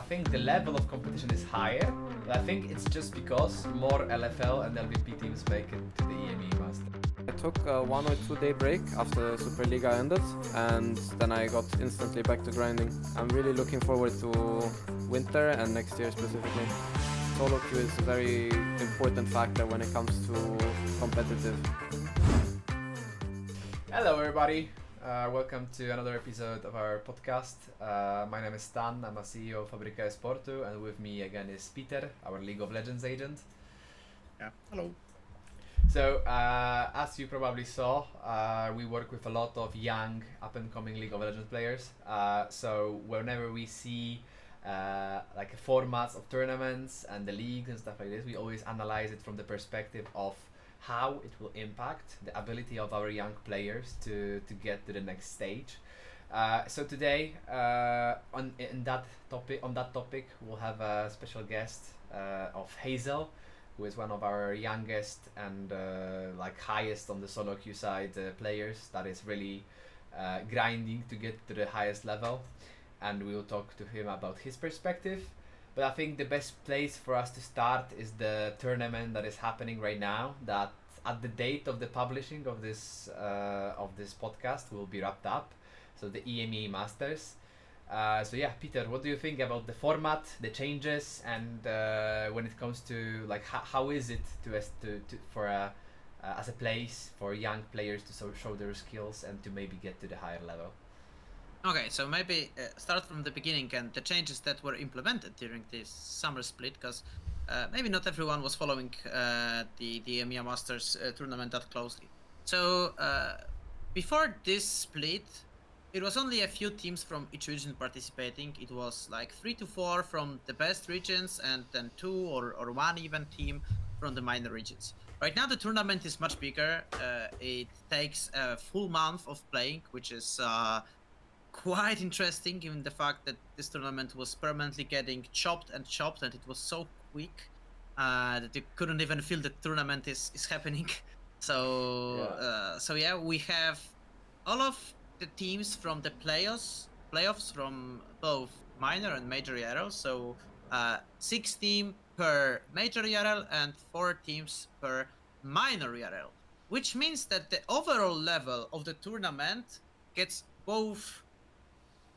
think the level of competition is higher, but I think it's just because more LFL and LVP teams make it to the EMEA Masters. I took a 1 or 2 day break after Superliga ended, and then I got instantly back to grinding. I'm really looking forward to winter and next year specifically. SoloQ is a very important factor when it comes to competitive. Hello everybody, welcome to another episode of our podcast. My name is Stan, I'm a CEO of Fabryka esportu, and with me again is Peter, our League of Legends agent. Yeah, hello. So, as you probably saw, we work with a lot of young, up-and-coming League of Legends players. So whenever we see like formats of tournaments and the leagues and stuff like this, we always analyze it from the perspective of how it will impact the ability of our young players to get to the next stage. So today, on that topic, we'll have a special guest of Hazel, who is one of our youngest and like highest on the SoloQ side players that is really grinding to get to the highest level, and we will talk to him about his perspective. But I think the best place for us to start is the tournament that is happening right now, that at the date of the publishing of this podcast will be wrapped up, so the EMEA Masters. So yeah, Peter, what do you think about the format, the changes, and when it comes to like how is it for as a place for young players to show their skills and to maybe get to the higher level? Okay, so maybe start from the beginning and the changes that were implemented during this summer split, because maybe not everyone was following the EMEA Masters tournament that closely. So before this split, it was only a few teams from each region participating. It was like 3 to 4 from the best regions, and then 2 or 1 even team from the minor regions. Right now the tournament is much bigger. It takes a full month of playing, which is quite interesting, given the fact that this tournament was permanently getting chopped, and it was so quick that you couldn't even feel the tournament is happening. So yeah, we have all of the teams from the playoffs from both minor and major ERL. So 6 teams per major ERL and 4 teams per minor ERL, which means that the overall level of the tournament gets both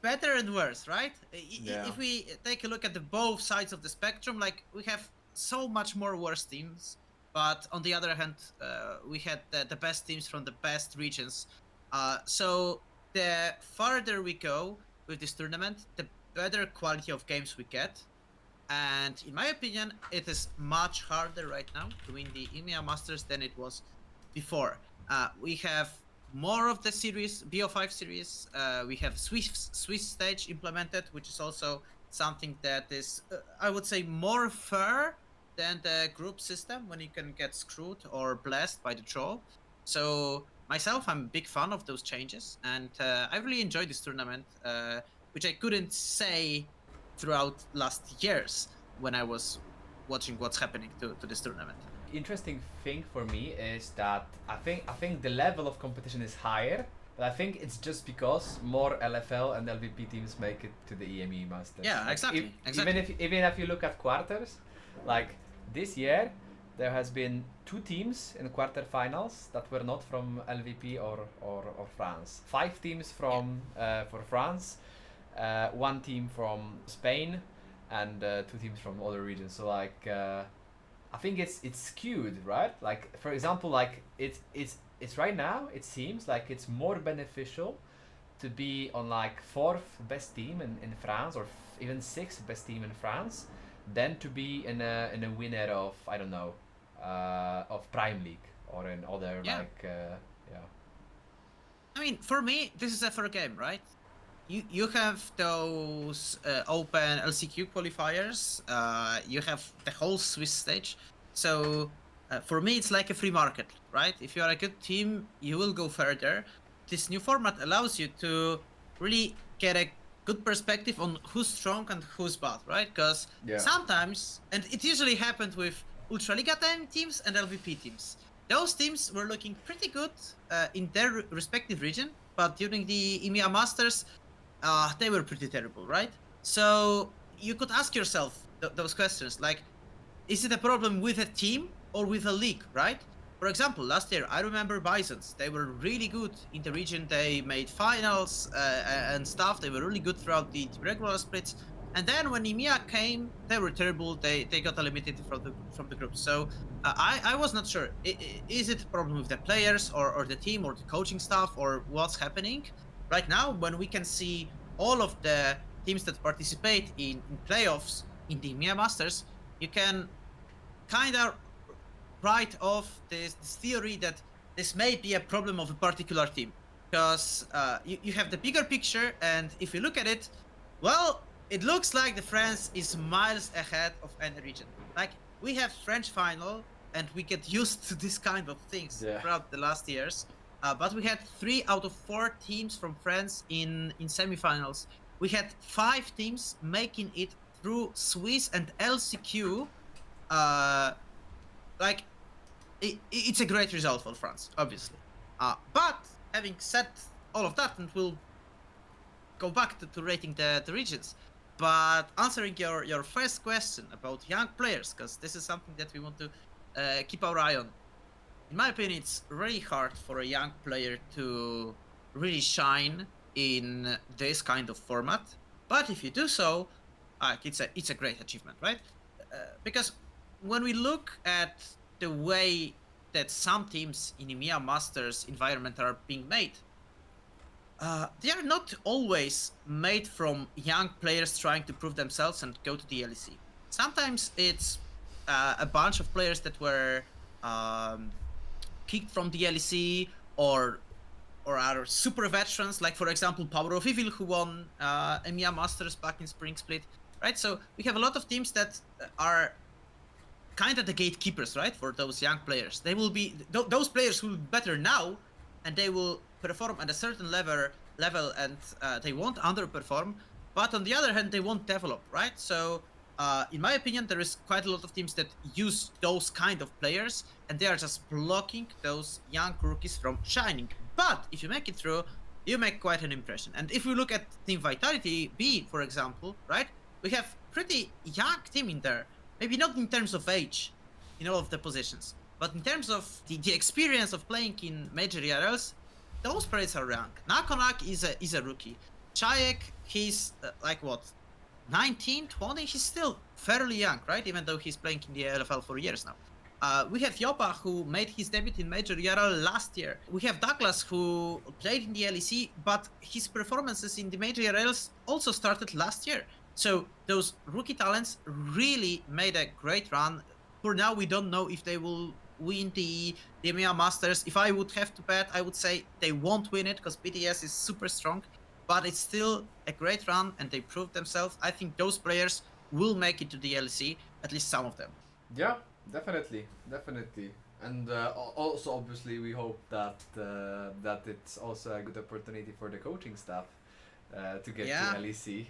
better and worse, right? Yeah. If we take a look at the both sides of the spectrum, like we have so much more worse teams, but on the other hand, we had the best teams from the best regions. So the farther we go with this tournament, the better quality of games we get. And in my opinion, it is much harder right now to win the EMEA Masters than it was before. We have more of the series, BO5 series. We have Swiss stage implemented, which is also something that is, I would say, more fair than the group system, when you can get screwed or blessed by the draw. So myself, I'm a big fan of those changes, and I really enjoyed this tournament, which I couldn't say throughout last years when I was watching what's happening to this tournament. Interesting thing for me is that I think the level of competition is higher, but I think it's just because more LFL and LVP teams make it to the EMEA Masters. Yeah, like exactly. Even if you look at quarters, like this year, there has been 2 teams in quarterfinals that were not from LVP or France. 5 teams from for France, 1 team from Spain, and 2 teams from other regions. So like. I think it's skewed, right? Like for example, like it's right now it seems like it's more beneficial to be on like 4th best team in France, or even 6th best team in France, than to be in a winner of, I don't know, of Prime League or in other like yeah. I mean, for me, this is a fair game, right? You have those open LCQ qualifiers, you have the whole Swiss stage, so for me it's like a free market, right? If you are a good team, you will go further. This new format allows you to really get a good perspective on who's strong and who's bad, right? Because sometimes, and it usually happened with Ultraliga teams and LVP teams, those teams were looking pretty good in their respective region, but during the EMEA Masters, they were pretty terrible, right? So you could ask yourself those questions, like, is it a problem with a team or with a league, right? For example, last year, I remember Bisons. They were really good in the region. They made finals and stuff. They were really good throughout the regular splits. And then when EMEA came, they were terrible. They got eliminated from the group. So I was not sure. Is it a problem with the players or the team or the coaching staff or what's happening? Right now, when we can see all of the teams that participate in playoffs in the EMEA Masters, you can kind of write off this theory that this may be a problem of a particular team, because you have the bigger picture, and if you look at it, well, it looks like the France is miles ahead of any region. Like, we have French final, and we get used to this kind of things throughout the last years. But we had 3 out of 4 teams from France in semifinals. We had 5 teams making it through Swiss and LCQ. Like, it's a great result for France, obviously. But having said all of that, and we'll go back to rating the regions. But answering your first question about young players, because this is something that we want to keep our eye on. In my opinion, it's really hard for a young player to really shine in this kind of format. But if you do so, it's a great achievement, right? Because when we look at the way that some teams in EMEA Masters environment are being made, they are not always made from young players trying to prove themselves and go to the LEC. Sometimes it's a bunch of players that were kicked from the LEC or are super veterans, like for example Power of Evil, who won EMEA Masters back in Spring Split, right? So we have a lot of teams that are kind of the gatekeepers, right, for those young players. They will be those players will be better now, and they will perform at a certain level, and they won't underperform. But on the other hand, they won't develop, right? So in my opinion, there is quite a lot of teams that use those kind of players, and they are just blocking those young rookies from shining. But if you make it through, you make quite an impression. And if we look at Team Vitality B, for example, right, we have pretty young team in there. Maybe not in terms of age in all of the positions, but in terms of the experience of playing in major ERLs, those players are young. Nakonak is a rookie. Chayek, he's like what, 19, 20? He's still fairly young, right? Even though he's playing in the LFL for years now. We have Yopa, who made his debut in major ERL last year. We have Douglas, who played in the LEC, but his performances in the major ERLs also started last year. So those rookie talents really made a great run. For now, we don't know if they will win the EMEA Masters. If I would have to bet, I would say they won't win it, because BTS is super strong. But it's still a great run, and they proved themselves. I think those players will make it to the LEC, at least some of them. Yeah, definitely. And also, obviously, we hope that that it's also a good opportunity for the coaching staff to get to LEC.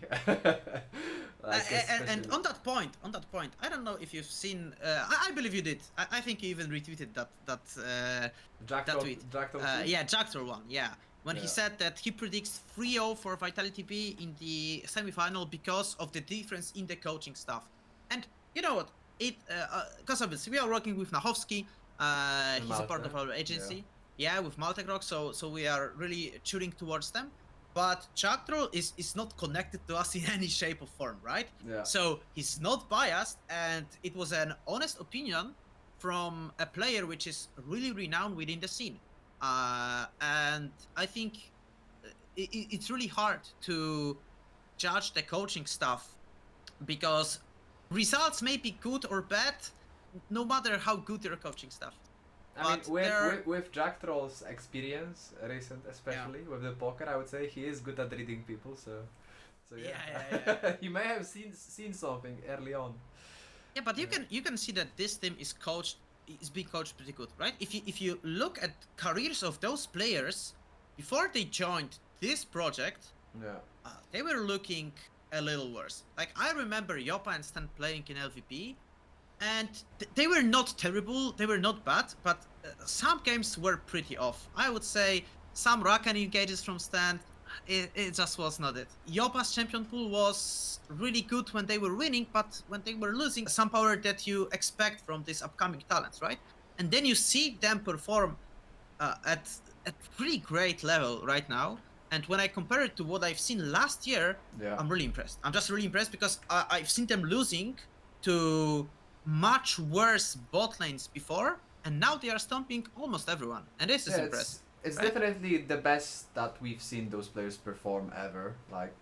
And on that point, I don't know if you've seen. I believe you did. I think you even retweeted that tweet. Jacktor one. Yeah, when he said that he predicts 3-0 for Vitality B in the semi-final because of the difference in the coaching staff. And you know what? Because obviously we are working with Nachowski. He's a part of our agency. Yeah, with Maltegrok. So we are really tuning towards them. But Jacktor is not connected to us in any shape or form, right? Yeah. So he's not biased, and it was an honest opinion from a player which is really renowned within the scene. And I think it's really hard to judge the coaching staff, because results may be good or bad, no matter how good your coaching staff. I mean, with Jacktor's experience, recent especially, with the poker, I would say he is good at reading people. So yeah. You may have seen something early on. Yeah, but you can see that this team is being coached pretty good, right? If you look at careers of those players before they joined this project, they were looking a little worse. Like, I remember Yopa and Stan playing in LVP. And they were not terrible, they were not bad, but some games were pretty off. I would say some Rakan engages from Stand, it just was not it. Yopa's champion pool was really good when they were winning, but when they were losing, some power that you expect from these upcoming talents, right? And then you see them perform at really great level right now. And when I compare it to what I've seen last year, Yeah. I'm really impressed. I'm just really impressed because I've seen them losing to much worse bot lanes before, and now they are stomping almost everyone, and this is impressive. It's right? definitely the best that we've seen those players perform ever. Like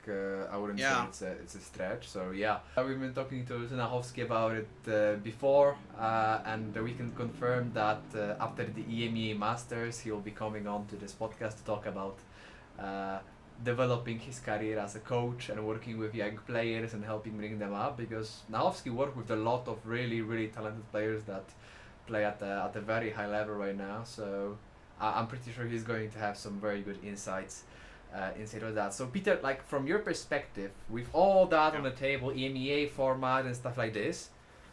I wouldn't say it's a stretch. So yeah, we've been talking to Znachowski about it before, and we can confirm that after the EMEA Masters, he will be coming on to this podcast to talk about developing his career as a coach and working with young players and helping bring them up. Because Znachowski worked with a lot of really talented players that play at a very high level right now. So I'm pretty sure he's going to have some very good insights inside of that. So Peter, like from your perspective, with all that on the table, EMEA format and stuff like this,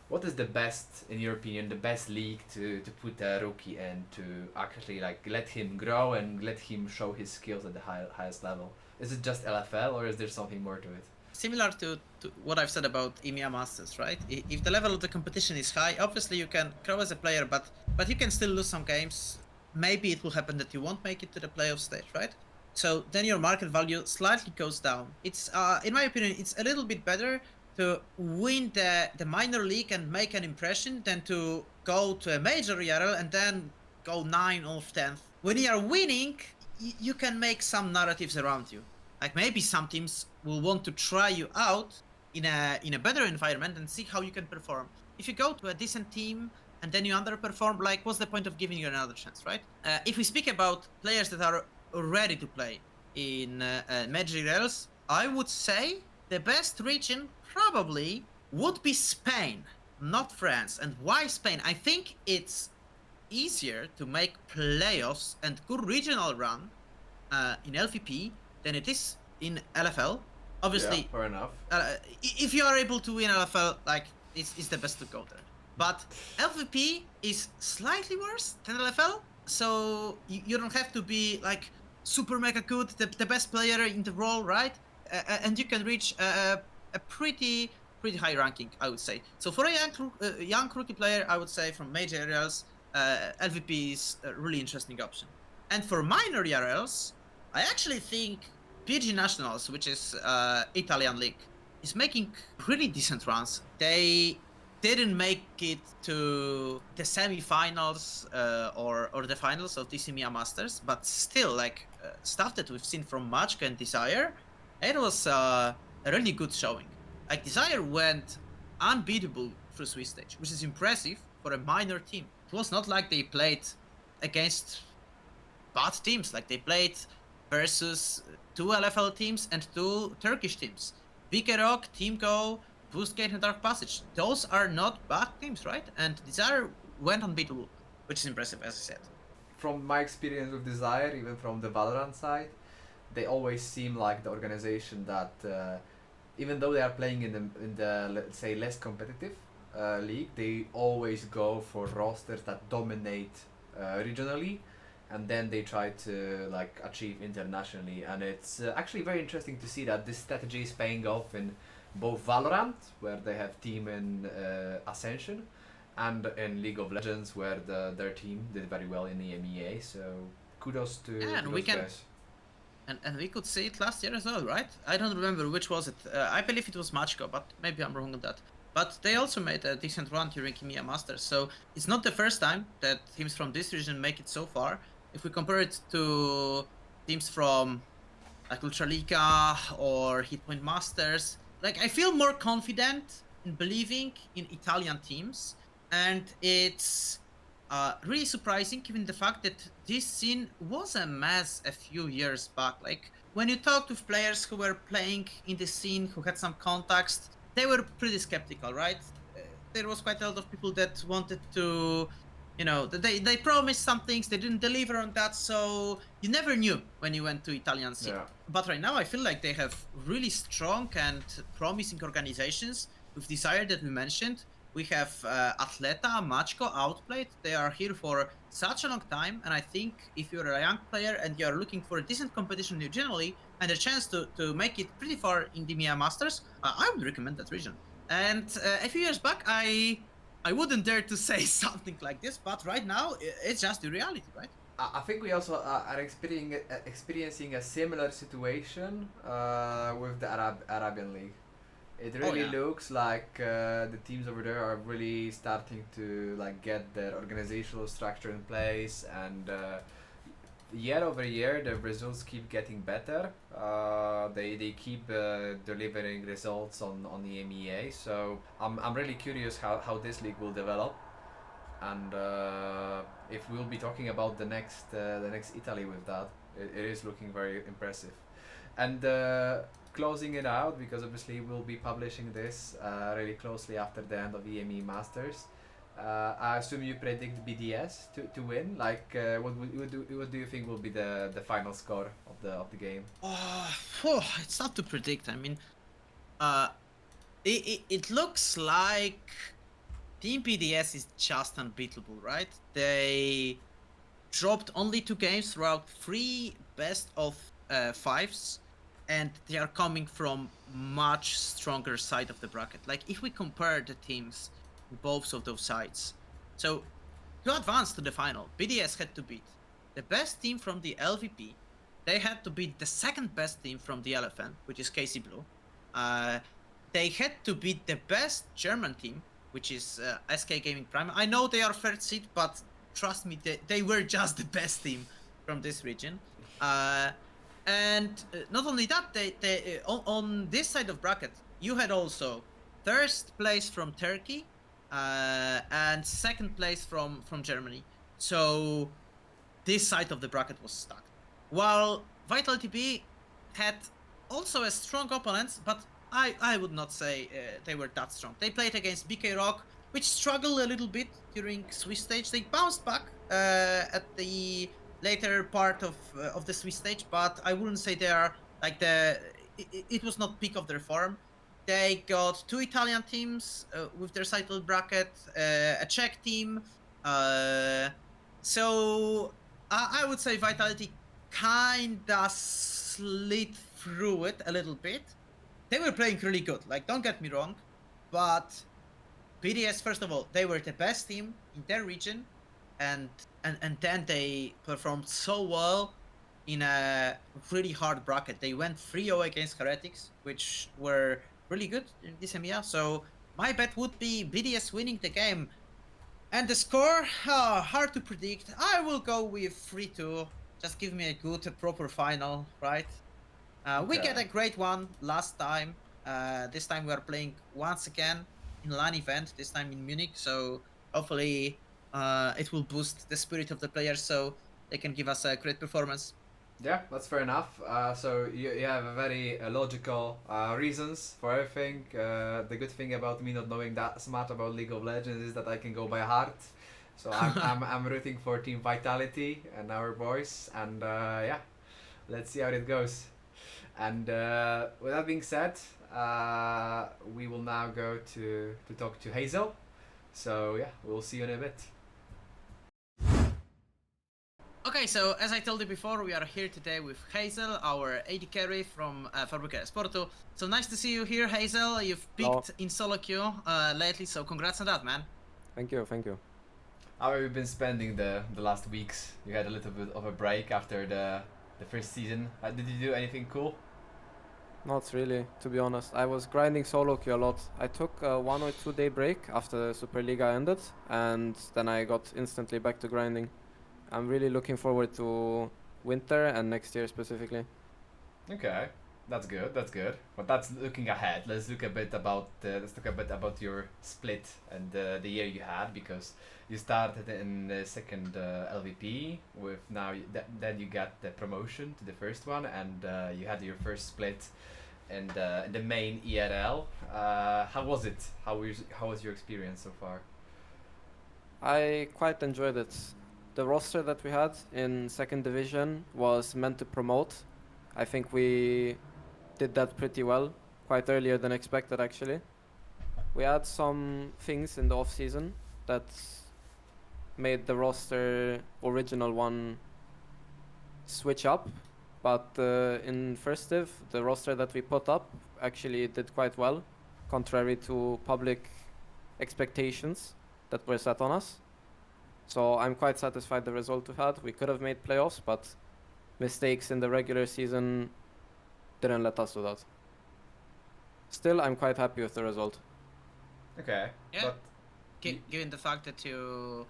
what is the best, in your opinion, the best league to put a rookie in to actually like let him grow and let him show his skills at the highest level? Is it just LFL or is there something more to it? Similar to what I've said about EMEA Masters, right? If the level of the competition is high, obviously you can grow as a player, but you can still lose some games. Maybe it will happen that you won't make it to the playoff stage, right? So then your market value slightly goes down. It's in my opinion, it's a little bit better to win the minor league and make an impression than to go to a major ERL and then go 9 or 10th. When you are winning, you can make some narratives around you. Like maybe some teams will want to try you out in a better environment and see how you can perform. If you go to a decent team and then you underperform, like what's the point of giving you another chance, right? If we speak about players that are ready to play in major ERLs, I would say the best region probably would be Spain, not France. And why Spain? I think it's easier to make playoffs and good regional run in LVP than it is in LFL. Obviously, yeah, fair enough. If you are able to win LFL, like it's the best to go there. But LVP is slightly worse than LFL, so you don't have to be like super mega good, the best player in the role, right? And you can reach a pretty high ranking, I would say. So for a young rookie player, I would say from major ERLs, LVP is a really interesting option. And for minor ERLs, I actually think PG Nationals, which is Italian league, is making really decent runs. They didn't make it to the semi-finals or the finals of this EMEA Masters, but still, like stuff that we've seen from Machka and Desire, it was a really good showing. Like Desire went unbeatable through Swiss stage, which is impressive for a minor team. It was not like they played against bad teams, like they played versus 2 LFL teams and 2 Turkish teams. Vikerok, Team Go, Boostgate and Dark Passage. Those are not bad teams, right? And Desire went unbeatable, which is impressive, as I said. From my experience with Desire, even from the Valorant side, they always seem like the organization that, even though they are playing in the let's say less competitive league, they always go for rosters that dominate regionally, and then they try to like achieve internationally. And it's actually very interesting to see that this strategy is paying off in both Valorant, where they have team in Ascension, and in League of Legends, where their team did very well in the EMEA. So kudos to those guys. And we could see it last year as well, right? I don't remember which was it. I believe it was Machko, but maybe I'm wrong on that. But they also made a decent run during EMEA Masters, so it's not the first time that teams from this region make it so far. If we compare it to teams from like Ultraliga or Hitpoint Masters, like I feel more confident in believing in Italian teams, and it's really surprising given the fact that this scene was a mess a few years back. Like when you talked with players who were playing in the scene, who had some contacts, they were pretty skeptical, right? There was quite a lot of people that wanted to, you know, they promised some things, they didn't deliver on that, so you never knew when you went to Italian scene. Yeah. But right now I feel like they have really strong and promising organizations with Desire that we mentioned. We have Atleta, Machko, Outplayed. They are here for such a long time, and I think if you're a young player and you're looking for a decent competition generally, and a chance to make it pretty far in the EMEA Masters, I would recommend that region. And a few years back, I wouldn't dare to say something like this, but right now it's just the reality, right? I think we also are experiencing a similar situation with the Arabian League. It really yeah. looks like the teams over there are really starting to like get their organizational structure in place, and year over year the results keep getting better. They keep delivering results on the EMEA. So I'm really curious how this league will develop, and if we'll be talking about the next Italy with that, it is looking very impressive. And closing it out, because obviously we'll be publishing this really closely after the end of the EMEA Masters. I assume you predict BDS to win. Like, what do you think will be the final score of the game? It's not to predict. I mean, it looks like Team BDS is just unbeatable, right? They dropped only 2 games throughout 3 best of 5s, and they are coming from much stronger side of the bracket. Like, if we compare the teams in both of those sides, so to advance to the final, BDS had to beat the best team from the LVP. They had to beat the second best team from the LFN, which is KC Blue. They had to beat the best German team, which is SK Gaming Prime. I know they are third seed, but trust me, they were just the best team from this region. And not only that, they on this side of bracket, you had also first place from Turkey and second place from Germany. So this side of the bracket was stacked. While Vitality B had also a strong opponents, but I would not say they were that strong. They played against BK Rock, which struggled a little bit during Swiss stage. They bounced back at the later part of the Swiss stage, but I wouldn't say they are like it was not peak of their form. They got 2 Italian teams with their title bracket, a Czech team. So I would say Vitality kinda slid through it a little bit. They were playing really good, like, don't get me wrong, but BDS, first of all, they were the best team in their region, and then they performed so well in a really hard bracket. They went 3-0 against Heretics, which were really good in this EMEA. So my bet would be BDS winning the game. And the score, hard to predict. I will go with 3-2. Just give me a good, proper final, right? We get a great one last time. This time we are playing once again in LAN event, this time in Munich. So hopefully it will boost the spirit of the players so they can give us a great performance. Yeah, that's fair enough. So you have a very logical reasons for everything. The good thing about me not knowing that much about League of Legends is that I can go by heart. So I'm rooting for Team Vitality and our boys, and yeah, let's see how it goes. And with that being said, we will now go to talk to Hazel. So yeah, we'll see you in a bit. Okay, so as I told you before, we are here today with Hazel, our AD carry from Fabryka esportu. So nice to see you here, Hazel. You've peaked in SoloQ lately, so congrats on that, man. Thank you, thank you. How have you been spending the last weeks? You had a little bit of a break after the first season. Did you do anything cool? Not really, to be honest. I was grinding SoloQ a lot. I took a 1 or 2 day break after Superliga ended, and then I got instantly back to grinding. I'm really looking forward to winter and next year specifically. Okay, that's good. That's good. But that's looking ahead. Let's look a bit about your split and the year you had, because you started in the second LVP with then you got the promotion to the first one, and you had your first split in the main ERL. How was it? How was your experience so far? I quite enjoyed it. The roster that we had in second division was meant to promote. I think we did that pretty well, quite earlier than expected actually. We had some things in the off season that made the roster original one switch up, But in first div, the roster that we put up actually did quite well, contrary to public expectations that were set on us. So I'm quite satisfied the result we had. We could have made playoffs, but mistakes in the regular season didn't let us do that. Still, I'm quite happy with the result. Okay, Yeah. but Given the fact that you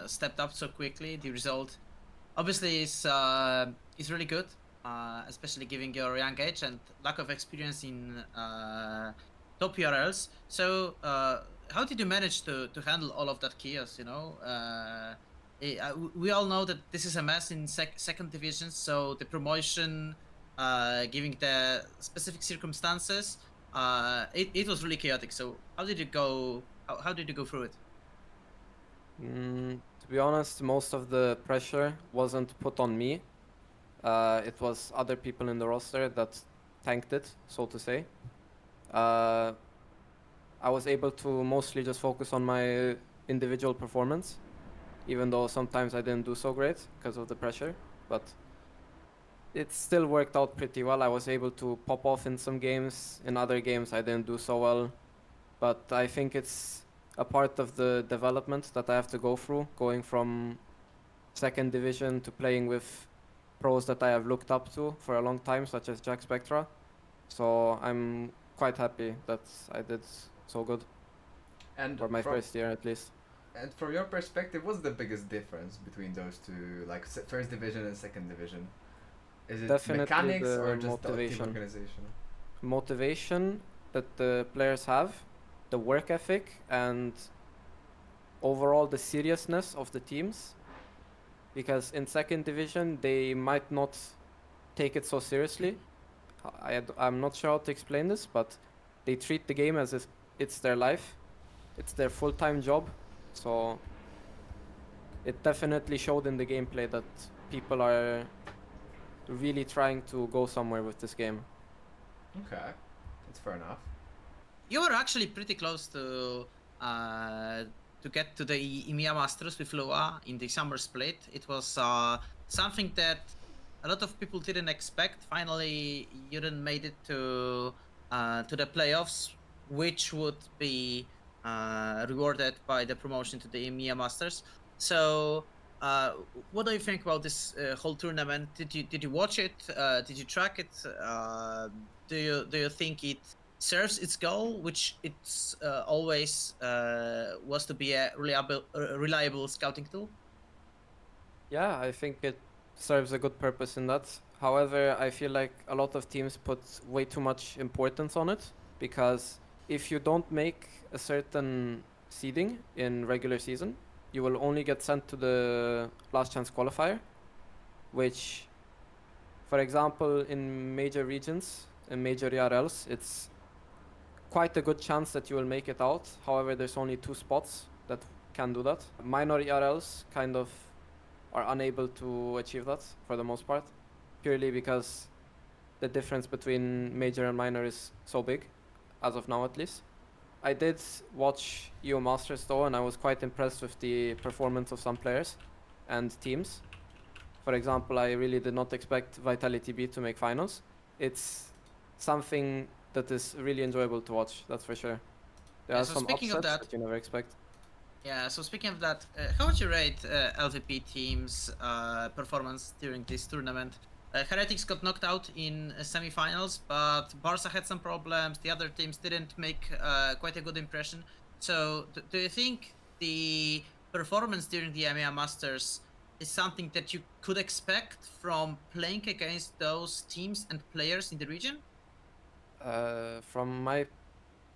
stepped up so quickly, the result obviously is really good, especially given your young age and lack of experience in top URLs. So, how did you manage to handle all of that chaos? We all know that this is a mess in second division, so the promotion, giving the specific circumstances, it was really chaotic. So, how did you go? How did you go through it? To be honest, most of the pressure wasn't put on me. It was other people in the roster that tanked it, so to say. I was able to mostly just focus on my individual performance, even though sometimes I didn't do so great because of the pressure. But it still worked out pretty well. I was able to pop off in some games. In other games, I didn't do so well. But I think it's a part of the development that I have to go through, going from second division to playing with pros that I have looked up to for a long time, such as Jack Spectra. So I'm quite happy that I did so good and for my first year at least. And from your perspective, what's the biggest difference between those two, like first division and second division? Is it Definitely mechanics the or just the team motivation. organization? Motivation that the players have, the work ethic, and overall the seriousness of the teams. Because in second division, they might not take it so seriously. I'm not sure how to explain this, but they treat the game as if it's their life. It's their full-time job. So it definitely showed in the gameplay that people are really trying to go somewhere with this game. Okay, that's fair enough. You were actually pretty close to get to the EMEA Masters with Lua in the summer split. It was something that a lot of people didn't expect. Finally, you didn't made it to the playoffs, which would be rewarded by the promotion to the EMEA Masters. So, what do you think about this whole tournament? Did you watch it? Did you track it? Do you think it serves its goal, which it's always was to be a reliable scouting tool? Yeah, I think it serves a good purpose in that. However, I feel like a lot of teams put way too much importance on it because if you don't make a certain seeding in regular season, you will only get sent to the last chance qualifier, which, for example, in major regions, in major ERLs, it's quite a good chance that you will make it out. However, there's only 2 spots that can do that. Minor ERLs kind of are unable to achieve that for the most part, purely because the difference between major and minor is so big, as of now at least. I did watch EMEA Masters though, and I was quite impressed with the performance of some players and teams. For example, I really did not expect Vitality B to make finals. It's something that is really enjoyable to watch, that's for sure. There Yeah, are so some speaking of upsets that, that you never expect. yeah. So speaking of that, how would you rate LVP team's performance during this tournament? Heretics got knocked out in semifinals, but Barca had some problems. The other teams didn't make quite a good impression. So, do you think the performance during the EMEA Masters is something that you could expect from playing against those teams and players in the region? From my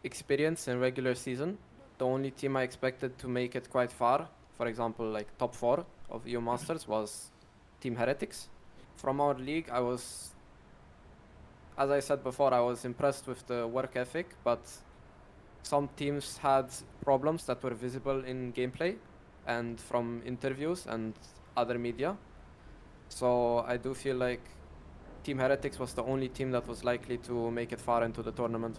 experience in regular season, the only team I expected to make it quite far, for example, like top 4 of EU Masters, was Team Heretics. From our league, as I said before, I was impressed with the work ethic, but some teams had problems that were visible in gameplay and from interviews and other media. So I do feel like Team Heretics was the only team that was likely to make it far into the tournament.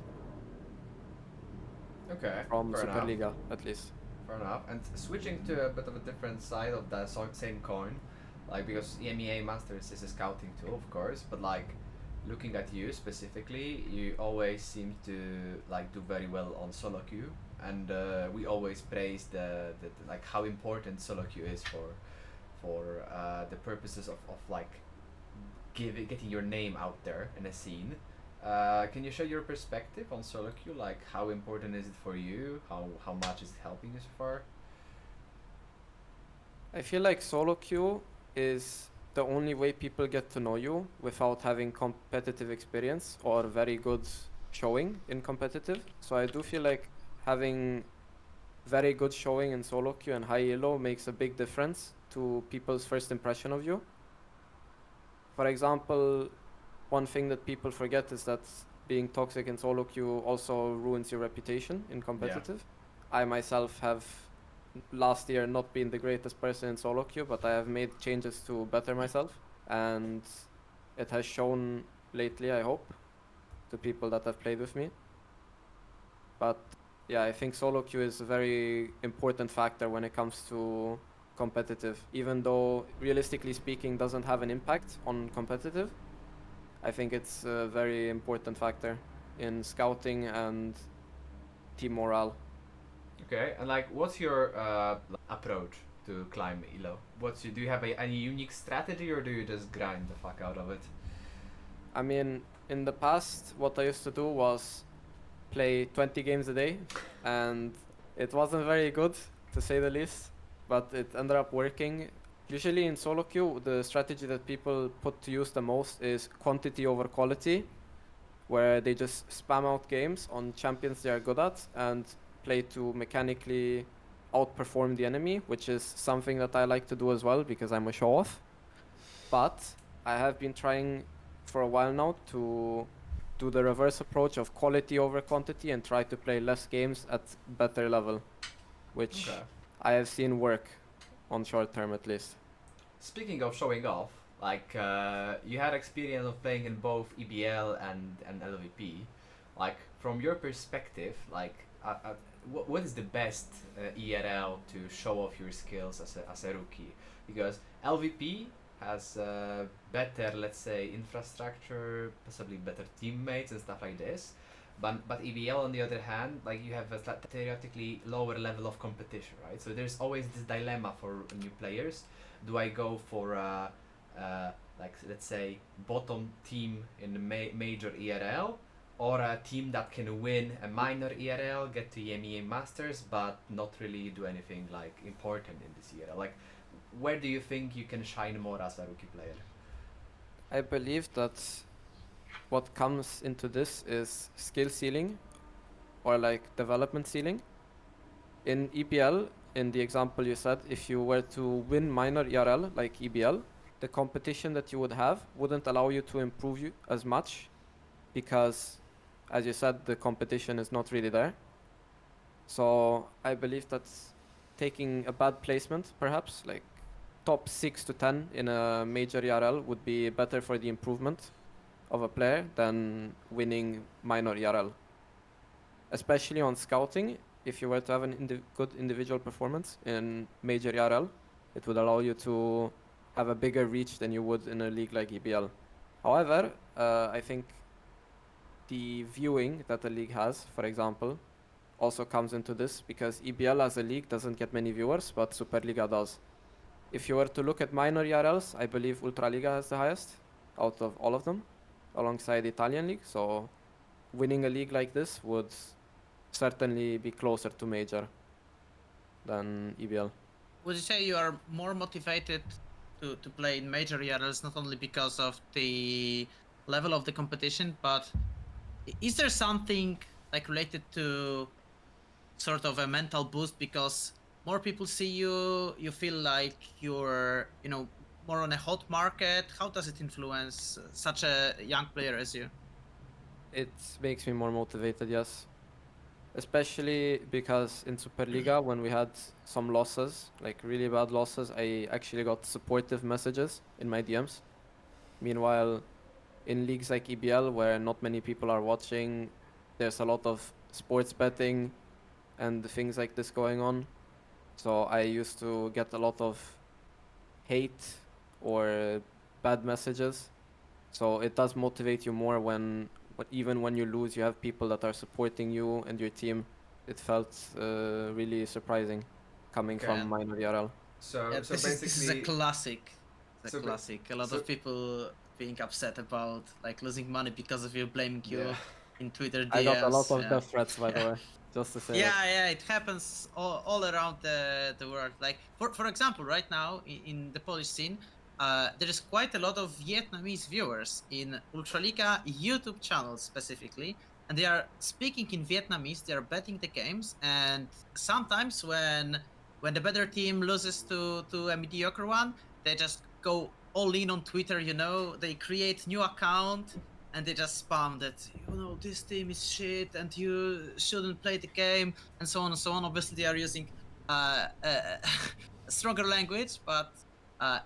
Okay, From fair enough. Superliga, at least. Fair enough. And switching to a bit of a different side of that same coin, Like, because EMEA Masters is a scouting tool, of course, but like looking at you specifically, you always seem to like do very well on SoloQ, and we always praise the like how important SoloQ is for the purposes of like getting your name out there in a scene. Can you share your perspective on SoloQ? Like, how important is it for you? How much is it helping you so far? I feel like solo queue is the only way people get to know you without having competitive experience or very good showing in competitive. So I do feel like having very good showing in solo queue and high elo makes a big difference to people's first impression of you. For example, one thing that people forget is that being toxic in solo queue also ruins your reputation in competitive. I myself have last year not been the greatest person in solo queue, but I have made changes to better myself, and it has shown lately, I hope, to people that have played with me. But yeah, I think solo queue is a very important factor when it comes to competitive, even though realistically speaking doesn't have an impact on competitive. I think it's a very important factor in scouting and team morale. Okay, and like, what's your approach to climb elo? Do you have any unique strategy, or do you just grind the fuck out of it? I mean, in the past, what I used to do was play 20 games a day, and it wasn't very good, to say the least, but it ended up working. Usually in solo queue, the strategy that people put to use the most is quantity over quality, where they just spam out games on champions they are good at and play to mechanically outperform the enemy, which is something that I like to do as well because I'm a show-off. But I have been trying for a while now to do the reverse approach of quality over quantity and try to play less games at better level, which Okay. I have seen work on short term at least. Speaking of showing off, like you had experience of playing in both EBL and LVP. Like, from your perspective, like what is the best ERL to show off your skills as a rookie? Because LVP has better, let's say, infrastructure, possibly better teammates and stuff like this. But EBL, on the other hand, like, you have a theoretically lower level of competition, right? So there's always this dilemma for new players. Do I go for like, let's say, bottom team in the major ERL, or a team that can win a minor ERL, get to EMEA Masters, but not really do anything like important in this ERL? Like, where do you think you can shine more as a rookie player? I believe that what comes into this is skill ceiling or like development ceiling. In EPL, in the example you said, if you were to win minor ERL like EBL, the competition that you would have wouldn't allow you to improve you as much because, as you said, the competition is not really there. So I believe that taking a bad placement, perhaps like top 6 to 10 in a major ERL, would be better for the improvement of a player than winning minor ERL. Especially on scouting, if you were to have an good individual performance in major ERL, it would allow you to have a bigger reach than you would in a league like EBL. However, I think the viewing that the league has, for example, also comes into this because EBL as a league doesn't get many viewers, but Superliga does. If you were to look at minor ERLs, I believe Ultraliga has the highest out of all of them, alongside the Italian league. So winning a league like this would certainly be closer to major than EBL. Would you say you are more motivated to play in major ERLs not only because of the level of the competition, but is there something like related to sort of a mental boost because more people see you, you feel like you're, you know, more on a hot market? How does it influence such a young player as you? It makes me more motivated, yes. Especially because in Superliga, when we had some losses, like really bad losses, I actually got supportive messages in my DMs. Meanwhile, in leagues like EBL, where not many people are watching, there's a lot of sports betting and things like this going on. So I used to get a lot of hate or bad messages. So it does motivate you more but even when you lose, you have people that are supporting you and your team. It felt really surprising coming Okay. from minor URL. So so this is a basically, classic. It's a so ba- classic. A lot so of people being upset about like losing money because of you, blaming you yeah. in Twitter I got a lot DMs. of Yeah. death threats, by the way, just to say that. Yeah, it happens all around the world. Like for example, right now in the Polish scene, there is quite a lot of Vietnamese viewers in Ultraliga YouTube channels specifically, and they are speaking in Vietnamese. They are betting the games, and sometimes when the better team loses to a mediocre one, they just go all in on Twitter. You know, they create new account and they just spam that, you know, this team is shit and you shouldn't play the game, and so on and so on. Obviously they are using stronger language, but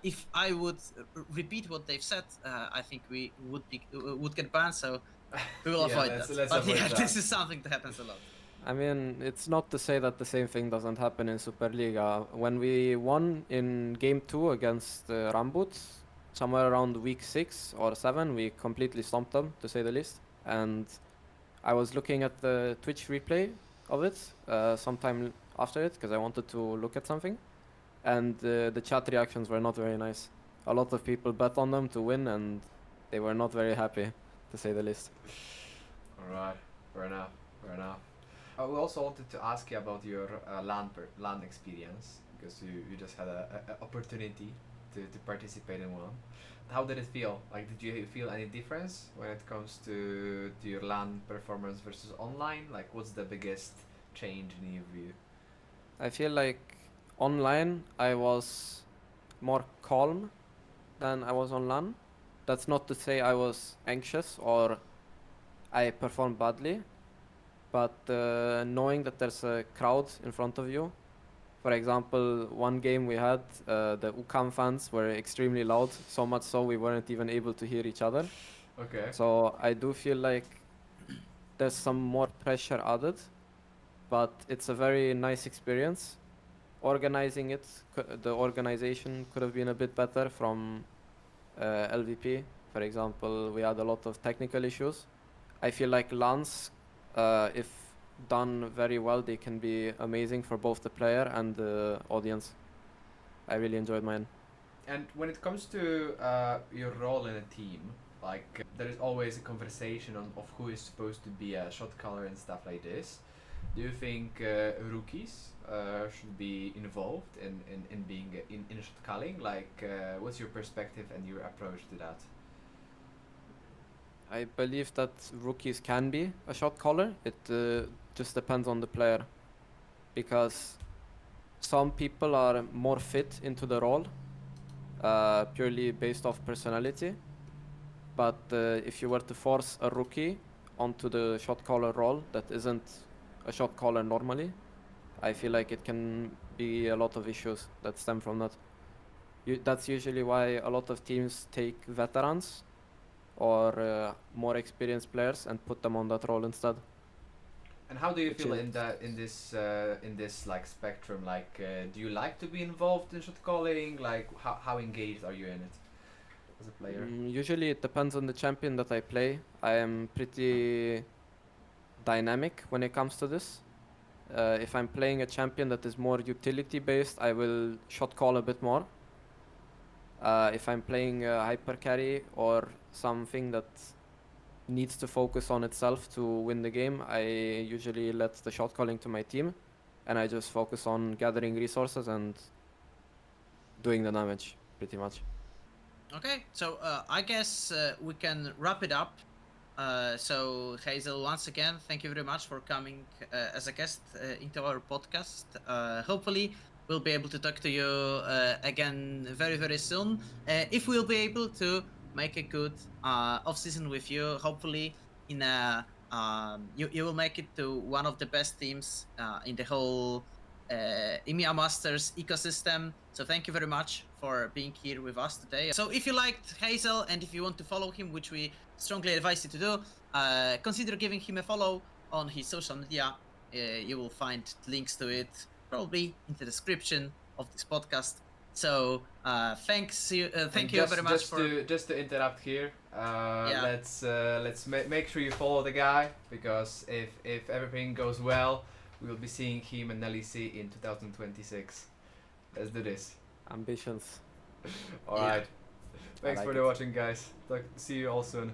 if I would repeat what they've said, I think we would get banned, so we will Yeah, avoid that. let's But avoid yeah, that. this is something that happens a lot. I mean, it's not to say that the same thing doesn't happen in Superliga. When we won in game 2 against Rambut, somewhere around week 6 or 7, we completely stomped them, to say the least. And I was looking at the Twitch replay of it sometime after it because I wanted to look at something. And the chat reactions were not very nice. A lot of people bet on them to win, and they were not very happy, to say the least. All right, fair enough, fair enough. We also wanted to ask you about your LAN experience because you just had a opportunity to participate in one. How did it feel? Like, did you feel any difference when it comes to your LAN performance versus online? Like, what's the biggest change in your view? I feel like online I was more calm than I was on LAN. That's not to say I was anxious or I performed badly, but knowing that there's a crowd in front of you. For example, one game we had, the UCAM fans were extremely loud, so much so we weren't even able to hear each other. Okay. So I do feel like there's some more pressure added, but it's a very nice experience. Organizing it, the organization could have been a bit better from LVP. For example, we had a lot of technical issues. I feel like LANs, if done very well, they can be amazing for both the player and the audience. I really enjoyed mine. And when it comes to your role in a team, like there is always a conversation of who is supposed to be a shot caller and stuff like this. Do you think rookies should be involved in being in shot calling? Like, what's your perspective and your approach to that? I believe that rookies can be a shot caller. It just depends on the player, because some people are more fit into the role, purely based off personality. But if you were to force a rookie onto the shot caller role that isn't a shot caller normally, I feel like it can be a lot of issues that stem from that. That's usually why a lot of teams take veterans or more experienced players and put them on that role instead. And how do you Which feel is in this like spectrum? Like, do you like to be involved in shot calling? Like, how engaged are you in it as a player? Usually it depends on the champion that I play. I am pretty dynamic when it comes to this. If I'm playing a champion that is more utility based, I will shot call a bit more. If I'm playing a hyper carry or something that needs to focus on itself to win the game, I usually let the shot calling to my team, and I just focus on gathering resources and doing the damage, pretty much. Okay, so I guess we can wrap it up. So Hazel, once again, thank you very much for coming as a guest into our podcast. Hopefully, we'll be able to talk to you again very, very soon. If we'll be able to make a good off season with you, hopefully in a you will make it to one of the best teams in the whole EMEA Masters ecosystem. So thank you very much for being here with us today. So if you liked Hazel and if you want to follow him, which we strongly advise you to do, consider giving him a follow on his social media. You will find links to it probably in the description of this podcast. So thank you And very much for. just to interrupt here. Yeah. Let's make sure you follow the guy, because if everything goes well, we'll be seeing him and LEC in 2026. Let's do this. Ambitions. All Yeah. right. Thanks like for it. watching, guys. See you all soon.